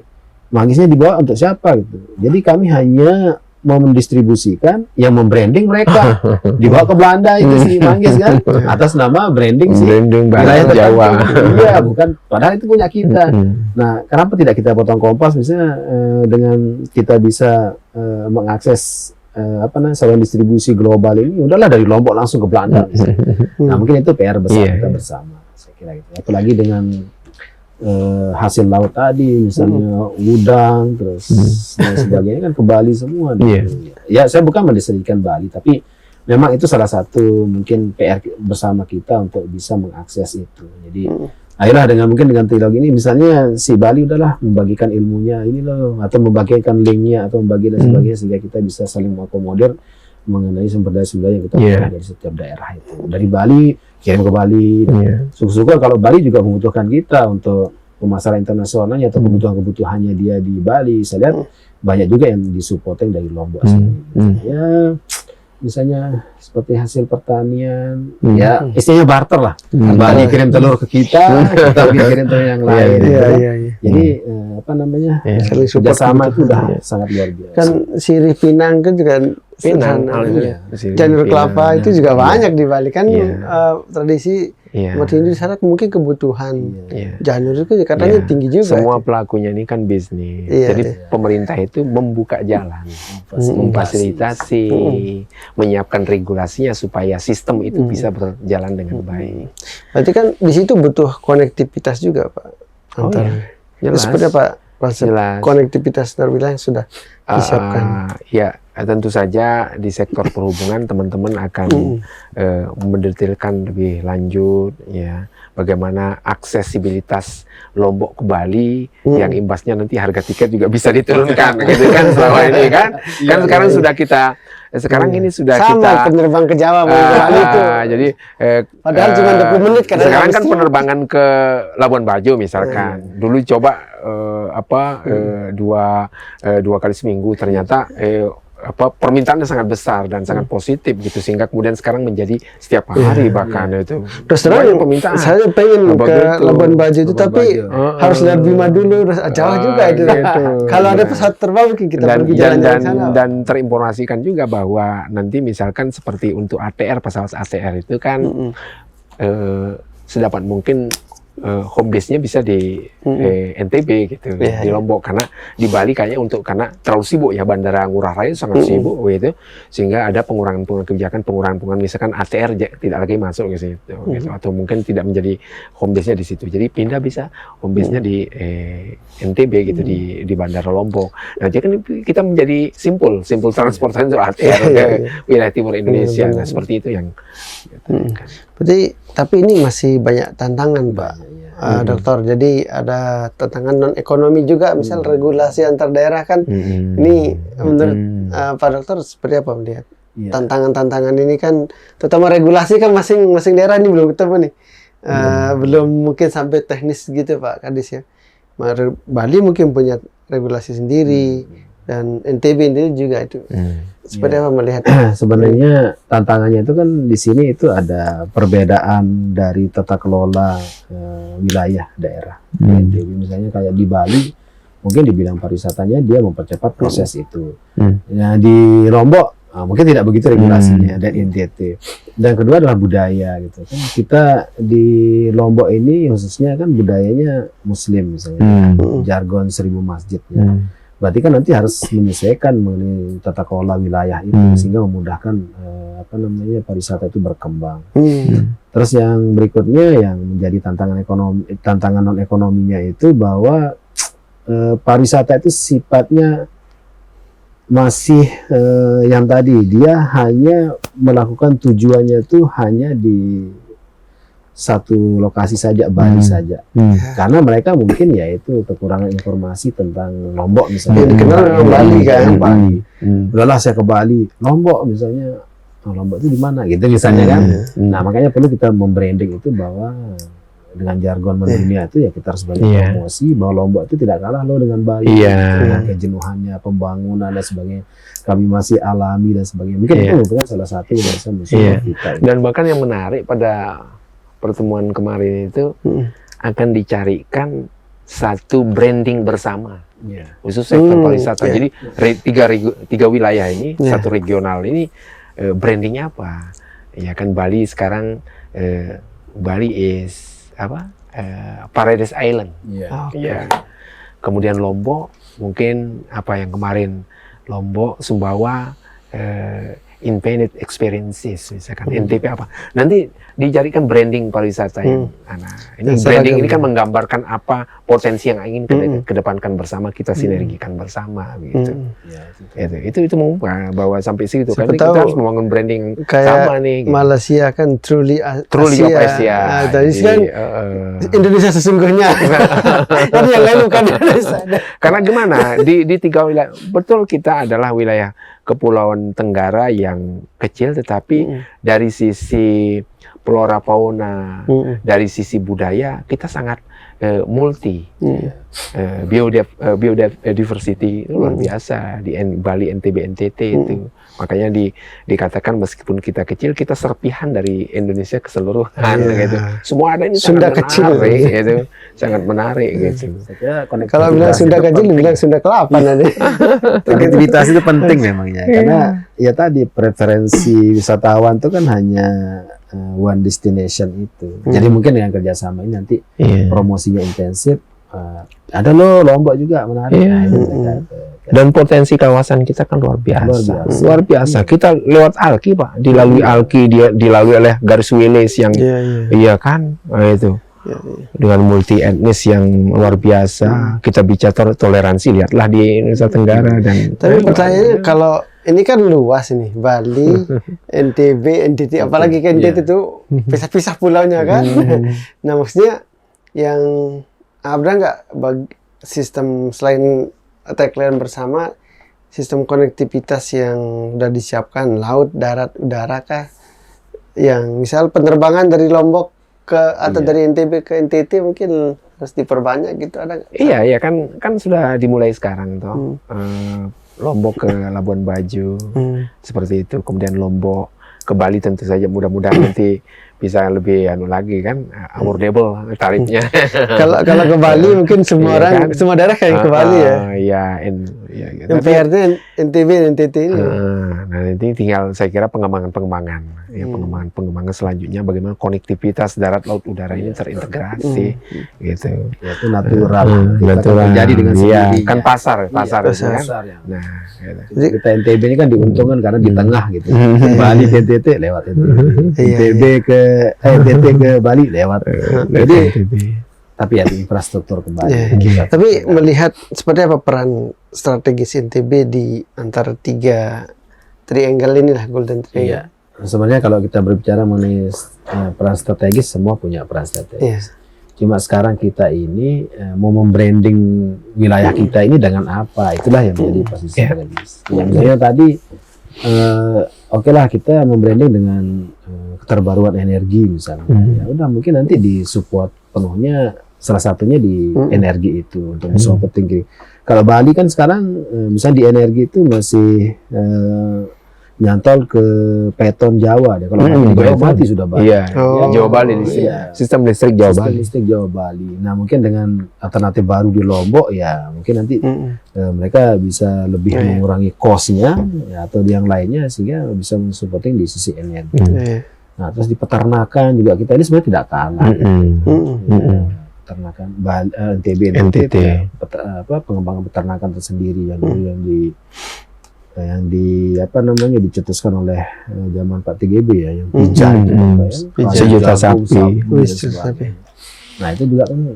manggisnya dibawa untuk siapa gitu. Jadi kami hanya mau mendistribusikan yang membranding mereka, dibawa ke Belanda itu si manggis kan, atas nama branding sih wilayah Jawa. Iya, bukan, padahal itu punya kita. Nah, kenapa tidak kita potong kompas misalnya dengan kita bisa mengakses saluran distribusi global ini, udahlah dari Lombok langsung ke Belanda. Nah, mungkin itu PR besar kita bersama, saya kira gitu. Apalagi dengan hasil laut tadi, misalnya udang, terus dan sebagainya kan ke Bali semua. Ya, saya bukan mendeskripsikan Bali, tapi memang itu salah satu mungkin PR bersama kita untuk bisa mengakses itu. Jadi akhirnya dengan teknologi ini, misalnya si Bali udahlah membagikan ilmunya ini loh, atau membagikan linknya atau membagi dan sebagainya, sehingga kita bisa saling mengakomodir mengenai sumber daya yang kita punya dari setiap daerah itu. Dari Bali kirim ke Bali. Syukur-syukur kalau Bali juga membutuhkan kita untuk pemasaran internasionalnya atau kebutuhannya dia di Bali. Saya lihat banyak juga yang disupport dari Lombok sini. Ya, misalnya seperti hasil pertanian, ya istilahnya barter lah. Bali kirim telur ke kita kirim telur yang lain. Jadi apa namanya, kerjasama itu udah sangat luar biasa. Kan sirih Pinang kan juga janur kelapa itu juga banyak di Bali kan. Tradisi umat Hindu di sana mungkin kebutuhan janur itu katanya tinggi juga. Semua pelakunya ini kan bisnis. Jadi pemerintah itu membuka jalan, memfasilitasi, menyiapkan regulasinya supaya sistem itu bisa berjalan dengan baik. Berarti kan di situ butuh konektivitas juga, Pak. Jelas. Seperti apa konsep konektivitas terwilayah yang sudah disiapkan? Ya, tentu saja di sektor perhubungan teman-teman akan mendetailkan lebih lanjut ya bagaimana aksesibilitas Lombok ke Bali yang imbasnya nanti harga tiket juga bisa diturunkan gitu kan selama ini kan. Sekarang sudah kita ini sudah kita penerbang ke Jawa Bali itu. Jadi padahal cuma 20 menit kan. Sekarang kan penerbangan ke Labuan Bajo misalkan. Dulu coba dua kali seminggu, ternyata permintaannya sangat besar dan sangat positif gitu, sehingga kemudian sekarang menjadi setiap hari bahkan itu. Terus terang permintaan. Saya pengen ke Labuan Bajo itu, tapi harus lihat Bima dulu, jauh juga itu. Kalau ada pesawat terbang mungkin kita pergi jalan-jalan sana. Dan terinformasikan juga bahwa nanti misalkan seperti untuk ATR, pesawat ATR itu kan sedapat mungkin home base-nya bisa di NTB gitu, di Lombok, karena di Bali kayaknya karena terlalu sibuk ya, Bandara Ngurah Rai sangat sibuk gitu, sehingga ada pengurangan kebijakan, misalkan ATR tidak lagi masuk ke situ gitu, atau mungkin tidak menjadi home base-nya di situ, jadi pindah bisa home base-nya di NTB gitu, di Bandara Lombok. Nah, jadi kan kita menjadi simpul transportasi untuk ATR ke wilayah timur Indonesia. Nah, seperti itu yang berarti, tapi ini masih banyak tantangan, Pak Dokter. Jadi ada tantangan non ekonomi juga, misal regulasi antar daerah kan. Ini menurut Pak Dokter seperti apa melihat tantangan-tantangan ini kan, terutama regulasi kan masing-masing daerah ini belum ketemu nih. Belum mungkin sampai teknis gitu, Pak Kadis ya. Bali mungkin punya regulasi sendiri, dan NTB ini juga itu. Seperti apa melihat? Sebenarnya tantangannya itu kan di sini itu ada perbedaan dari tata kelola wilayah daerah. NTB misalnya kayak di Bali, mungkin di bidang pariwisatanya dia mempercepat proses itu. Nah, di Lombok mungkin tidak begitu regulasinya, dan NTT. Dan kedua adalah budaya gitu kan. Kita di Lombok ini khususnya kan budayanya Muslim misalnya, jargon 1000 masjid ya. Berarti kan nanti harus menyesuaikan mengenai tata kelola wilayah itu, sehingga memudahkan pariwisata itu berkembang. Terus yang berikutnya yang menjadi tantangan non ekonominya itu bahwa pariwisata itu sifatnya masih yang tadi, dia hanya melakukan tujuannya itu hanya di satu lokasi saja, Bali saja. Karena mereka mungkin ya itu kekurangan informasi tentang Lombok misalnya. Dikenal Bali kan. Bali. Udahlah saya ke Bali, Lombok misalnya. Lombok itu di mana gitu misalnya kan. Nah, makanya perlu kita membranding itu bahwa dengan jargon mendunia itu ya kita harus banyak promosi bahwa Lombok itu tidak kalah loh dengan Bali. Dengan kejenuhannya, pembangunan dan sebagainya. Kami masih alami dan sebagainya. Mungkin itu merupakan salah satu yang bisa mensupport kita. Dan bahkan yang menarik pada pertemuan kemarin itu akan dicarikan satu branding bersama, khusus sektor pariwisata. Jadi tiga wilayah ini, satu regional ini brandingnya apa? Ya kan Bali sekarang Bali is Paradise Island. Kemudian Lombok mungkin apa yang kemarin Lombok, Sumbawa, infinite experiences misalkan NTP apa. Nanti dijadikan branding pariwisata yang ini branding ini kan menggambarkan apa potensi yang ingin kedepankan bersama, kita sinergikan bersama gitu. Itu mau bawa sampai situ kan kita harus membangun branding sama nih. Gitu. Malaysia kan truly of Asia. Asia. Tadi kan Indonesia sesungguhnya. Tapi yang lain bukan Indonesia. Karena gimana di 3 wilayah, betul kita adalah wilayah Kepulauan Tenggara yang kecil, tetapi dari sisi flora fauna, dari sisi budaya kita sangat multi. Biodiversity luar biasa di Bali, NTB, NTT itu. Makanya dikatakan meskipun kita kecil, kita serpihan dari Indonesia keseluruhan gitu. Semua ada ini Sunda sangat kecil menarik, gitu. Sangat menarik gitu. Kalau bilang Sunda kecil, bilang Sunda ke-8 nanti. Konektivitas itu penting memangnya, karena ya tadi preferensi wisatawan itu kan hanya one destination itu. Jadi mungkin dengan kerjasama ini nanti promosinya intensif. Ada loh Lombok juga menarik. Dan potensi kawasan kita kan luar biasa. Luar biasa. Kita lewat Alki, Pak. Dilalui Alki, dilalui oleh garis Wilis yang iya kan? Nah, itu. Dengan multi etnis yang luar biasa. Kita bicara toleransi, lihatlah di Nusa Tenggara dan tapi pertanyaannya kalau ini kan luas ini, Bali, NTB, NTT, apalagi kan NTT itu pisah-pisah pulaunya kan. Nah, maksudnya yang ada nggak sistem selain tagline bersama, sistem konektivitas yang udah disiapkan, laut, darat, udara kah? Yang misal penerbangan dari Lombok ke atau dari NTB ke NTT mungkin harus diperbanyak gitu, ada nggak? Iya kan sudah dimulai sekarang toh. Lombok ke Labuan Bajo seperti itu, kemudian Lombok ke Bali tentu saja mudah-mudahan nanti bisa lebih lagi kan affordable tarifnya. Kalau ke Bali mungkin semua orang semua daerah kayak ke Bali ya. Iya, Yang PR-nya NTB dan NTT ini. Nah, nanti tinggal saya kira pengembangan pengembangan selanjutnya bagaimana konektivitas darat laut udara ini terintegrasi gitu. Ya, itu natural terjadi dengan sendirinya. Kan pasar itu kan. Nah, gitu. Jadi kita NTB ini kan diuntungkan karena di tengah gitu. Bali ke NTT lewat NTB ke NTT ke Bali lewat. Jadi tapi ya infrastruktur kembali. Tapi melihat seperti apa peran strategis NTB di antara 3 triangle inilah, Golden Triangle. Sebenarnya kalau kita berbicara mengenai peran strategis, semua punya peran strategis. Cuma sekarang kita ini mau membranding wilayah kita ini dengan apa? Itulah yang menjadi posisi strategis. Yang misalnya tadi oke lah kita membranding dengan keterbaruan energi misalnya. Ya udah mungkin nanti disupport penuhnya, salah satunya di energi itu untuk semua penting. Kalau Bali kan sekarang misalnya di energi itu masih nyantol ke Peton Jawa deh. Kalau di Jawa Bali sudah Bali. Jawa Bali sistem listrik Jawa Bali. Listrik Jawa Bali. Nah mungkin dengan alternatif baru di Lombok ya mungkin nanti mereka bisa lebih mengurangi cost-nya atau di yang lainnya sehingga bisa mensupporting di sisi energi. Nah terus di peternakan juga kita ini sebenarnya tidak kalah. Peternakan NTB pengembangan peternakan tersendiri yang dicetuskan oleh zaman Pak TGB ya, yang pijan, sejuta sapi. Nah itu juga kan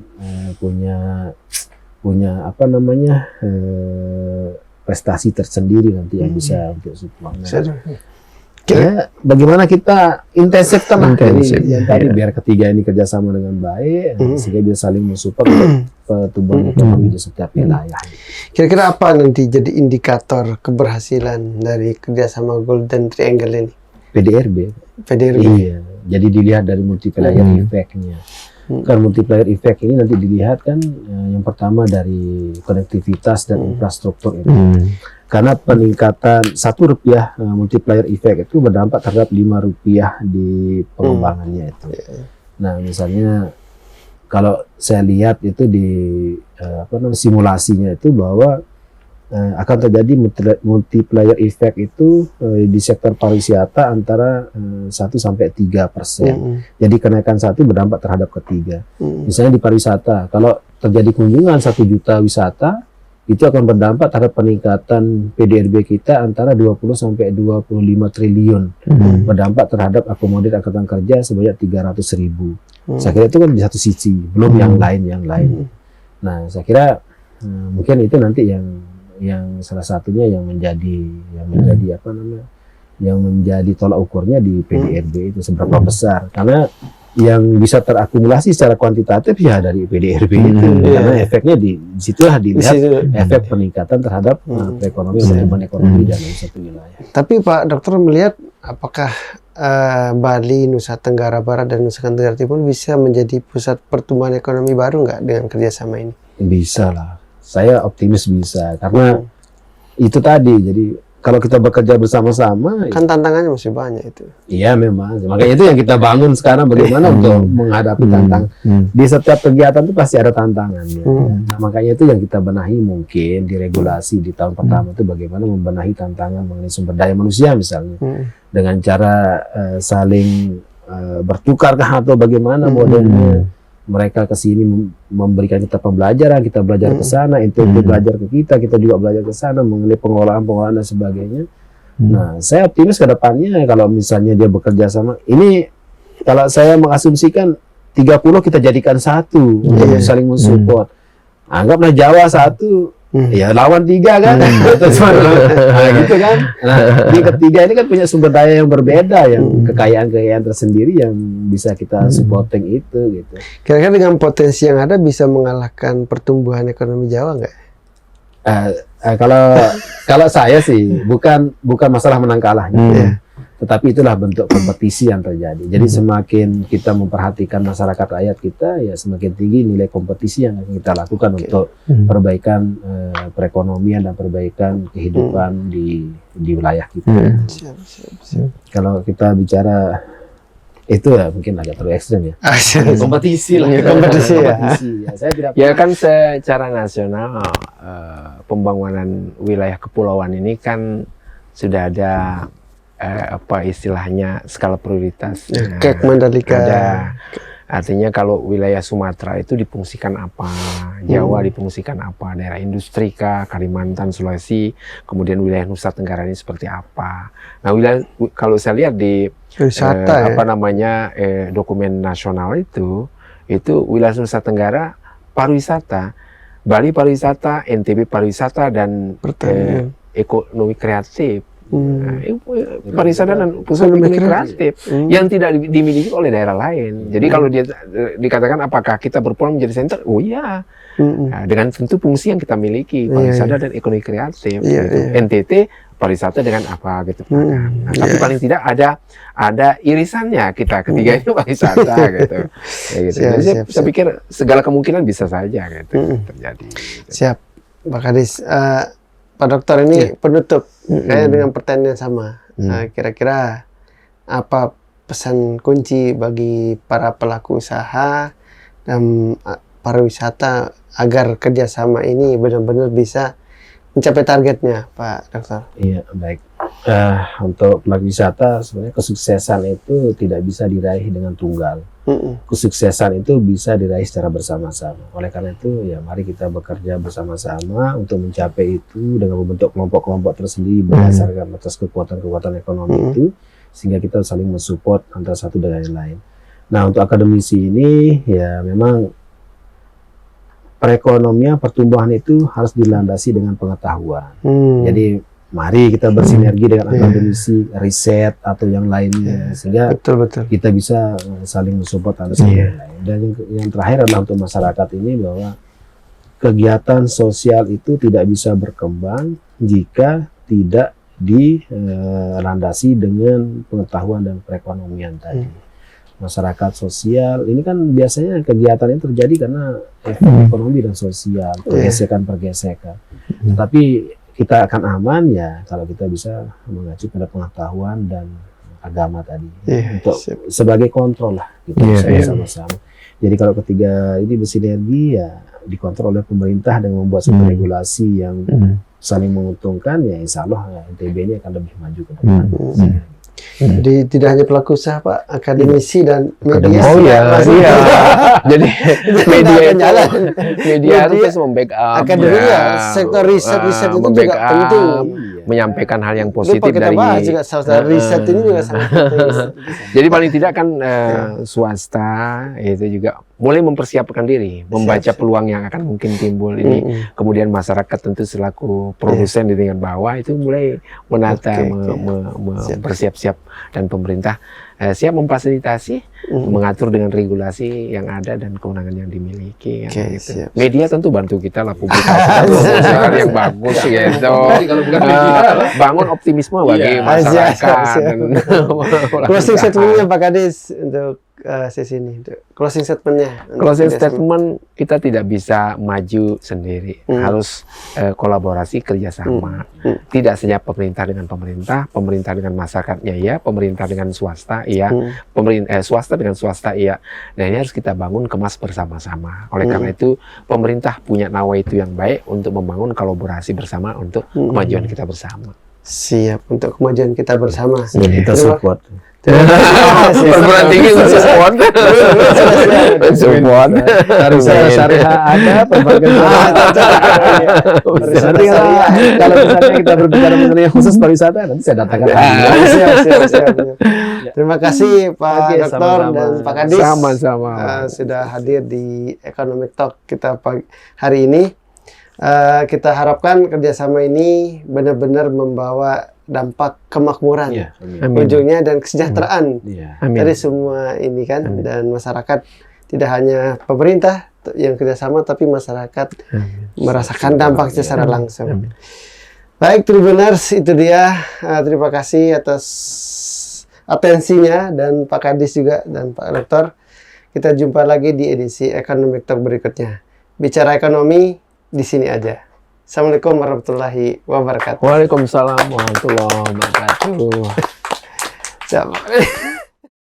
punya prestasi tersendiri nanti yang bisa untuk support. Ya, bagaimana kita intensifkan tadi biar ketiga ini kerjasama dengan baik sehingga bisa saling mensupport pertumbuhan ekonomi di setiap wilayah. Kira-kira apa nanti jadi indikator keberhasilan dari kerjasama Golden Triangle ini? PDRB. Iya, jadi dilihat dari multiplier effect-nya. Kan multiplier effect ini nanti dilihat kan yang pertama dari konektivitas dan infrastruktur itu. Karena peningkatan Rp1 multiplier effect itu berdampak terhadap Rp5 di pengembangannya itu. Nah, misalnya kalau saya lihat itu di simulasinya itu bahwa akan terjadi multiplier effect itu di sektor pariwisata antara 1-3%. Jadi kenaikan 1 berdampak terhadap ketiga. Misalnya di pariwisata, kalau terjadi kunjungan 1 juta wisata, itu akan berdampak terhadap peningkatan PDRB kita antara 20 sampai 25 triliun. Berdampak terhadap akomodir angkatan kerja sebanyak 300.000. Saya kira itu kan di satu sisi, belum yang lain. Nah, saya kira mungkin itu nanti yang salah satunya yang menjadi apa namanya? Yang menjadi tolak ukurnya di PDRB itu seberapa besar. Karena yang bisa terakumulasi secara kuantitatif ya dari PDRB itu, karena efeknya di situlah dilihat efek peningkatan terhadap perekonomian, pertumbuhan ekonomi dalam satu wilayah. Tapi Pak Dokter melihat apakah Bali, Nusa Tenggara Barat dan Nusa Tenggara Timur bisa menjadi pusat pertumbuhan ekonomi baru nggak dengan kerjasama ini? Bisa lah, saya optimis bisa, karena itu tadi. Jadi kalau kita bekerja bersama-sama, kan tantangannya masih banyak itu. Iya memang, makanya itu yang kita bangun sekarang, bagaimana untuk menghadapi tantangan. Di setiap kegiatan itu pasti ada tantangannya. Nah, makanya itu yang kita benahi mungkin di regulasi di tahun pertama itu bagaimana membenahi tantangan mengenai sumber daya manusia misalnya, dengan cara saling bertukar atau bagaimana modelnya. Mereka ke sini memberikan kita pembelajaran, kita belajar ke sana, itu belajar ke kita juga belajar ke sana mengenai pengolahan dan sebagainya. Nah, saya optimis ke depannya kalau misalnya dia bekerja sama. Ini kalau saya mengasumsikan 30 kita jadikan satu untuk saling mensupport. Anggaplah Jawa satu, ya lawan 3 kan, nah, gitu kan. Nah, di ketiga ini kan punya sumber daya yang berbeda, yang kekayaan tersendiri yang bisa kita supporting itu, gitu. Kira-kira dengan potensi yang ada bisa mengalahkan pertumbuhan ekonomi Jawa nggak? Kalau saya sih bukan masalah menang kalahnya. Tetapi itulah bentuk kompetisi yang terjadi. Jadi semakin kita memperhatikan masyarakat rakyat kita, ya semakin tinggi nilai kompetisi yang kita lakukan untuk perbaikan perekonomian dan perbaikan kehidupan di wilayah kita. Kalau kita bicara itu ya mungkin agak terlalu ekstrem ya. Kompetisi lah. Kompetisi ya. Saya tidak Ya kan secara nasional pembangunan wilayah kepulauan ini kan sudah ada apa istilahnya skala prioritas. Kek Mandalika. Ada, artinya kalau wilayah Sumatera itu difungsikan apa, Jawa difungsikan apa, daerah industri kah, Kalimantan, Sulawesi, kemudian wilayah Nusa Tenggara ini seperti apa. Nah, wilayah kalau saya lihat di wisata, apa namanya dokumen nasional itu wilayah Nusa Tenggara pariwisata, Bali pariwisata, NTB pariwisata dan ekonomi kreatif. Pariwisata dan pusat ekonomi kreatif yang tidak dimiliki oleh daerah lain. Jadi kalau dia dikatakan apakah kita berpeluang menjadi center? Oh iya, dengan tentu fungsi yang kita miliki, pariwisata dan ekonomi kreatif. Gitu. NTT pariwisata dengan apa gitu. Nah, tapi paling tidak ada irisannya kita ketiga itu pariwisata gitu. Ya, gitu. Jadi saya pikir segala kemungkinan bisa saja gitu terjadi. Gitu. Siap, Pak Kadis. Pak Dokter ini penutup dengan pertanyaan yang sama. Kira-kira apa pesan kunci bagi para pelaku usaha dan pariwisata agar kerjasama ini benar-benar bisa mencapai targetnya, Pak Dokter? Iya, baik. Untuk pelaku wisata sebenarnya kesuksesan itu tidak bisa diraih dengan tunggal. Kesuksesan itu bisa diraih secara bersama-sama. Oleh karena itu, ya mari kita bekerja bersama-sama untuk mencapai itu dengan membentuk kelompok-kelompok tersendiri berdasarkan atas kekuatan-kekuatan ekonomi itu, sehingga kita saling mensupport antara satu dengan yang lain. Nah, untuk akademisi ini, ya memang perekonomian pertumbuhan itu harus dilandasi dengan pengetahuan. Jadi mari kita bersinergi dengan akademisi, riset atau yang lainnya, sehingga kita bisa saling mensupport antara satu yang lain. Dan yang terakhir adalah untuk masyarakat ini bahwa kegiatan sosial itu tidak bisa berkembang jika tidak dilandasi dengan pengetahuan dan perekonomian tadi. Masyarakat sosial ini kan biasanya kegiatannya terjadi karena ekonomi dan sosial, pergesekan. Tapi kita akan aman ya kalau kita bisa mengacu pada pengetahuan dan agama tadi untuk sebagai kontrol lah kita sama-sama. Jadi kalau ketiga ini bersinergi ya dikontrol oleh pemerintah dengan membuat suatu regulasi yang saling menguntungkan, ya insya Allah NTB ini akan lebih maju ke depan. Jadi tidak hanya pelaku usaha Pak, akademisi dan media. Oh iya, iya. Jadi media akan itu, jalan. media itu terus membackup. Akademia, sektor riset itu juga membackup, penting. menyampaikan hal yang Lupa positif kita dari. bahas juga salah riset ini juga sangat penting. Jadi paling tidak kan swasta itu juga mulai mempersiapkan diri, membaca peluang yang akan mungkin timbul ini. Kemudian masyarakat tentu selaku produsen di tingkat bawah itu mulai menata, bersiap-siap, dan pemerintah siap memfasilitasi, mengatur dengan regulasi yang ada dan kewenangan yang dimiliki. Gitu. Media tentu bantu kita lah, publikasi yang bagus gitu. Bangun optimisme bagi masyarakat. Closing statementnya Pak Kadis untuk sesi ini. Closing statementnya. Closing statement, kita tidak bisa maju sendiri, harus kolaborasi, kerjasama. Tidak saja pemerintah dengan pemerintah, pemerintah dengan masyarakatnya ya, pemerintah dengan swasta ya, swasta dengan swasta ya. Nah ini harus kita bangun, kemas bersama-sama. Oleh karena itu pemerintah punya nawaitu yang baik untuk membangun kolaborasi bersama untuk kemajuan kita bersama. Siap untuk kemajuan kita bersama. Dan kita support. Perguruan tinggi untuk support. Support. Pariwisata syariah ada, perbagian nanti kalau misalnya kita berbicara mengenai khusus pariwisata, nanti saya datangkan. Siap. Terima kasih Pak Doktor dan Pak Kadis. Sama-sama. Sudah hadir di Economic Talk kita hari ini. Kita harapkan kerjasama ini benar-benar membawa dampak kemakmuran, ujungnya, dan kesejahteraan dari semua ini kan, dan masyarakat, tidak hanya pemerintah yang kerjasama, tapi masyarakat merasakan dampaknya secara langsung. Baik Tribuners, itu dia. Terima kasih atas atensinya, dan Pak Kadis juga dan Pak Doktor. Kita jumpa lagi di edisi Economic Talk berikutnya. Bicara ekonomi di sini aja. Assalamualaikum warahmatullahi wabarakatuh. Waalaikumsalam warahmatullahi wabarakatuh. Siap.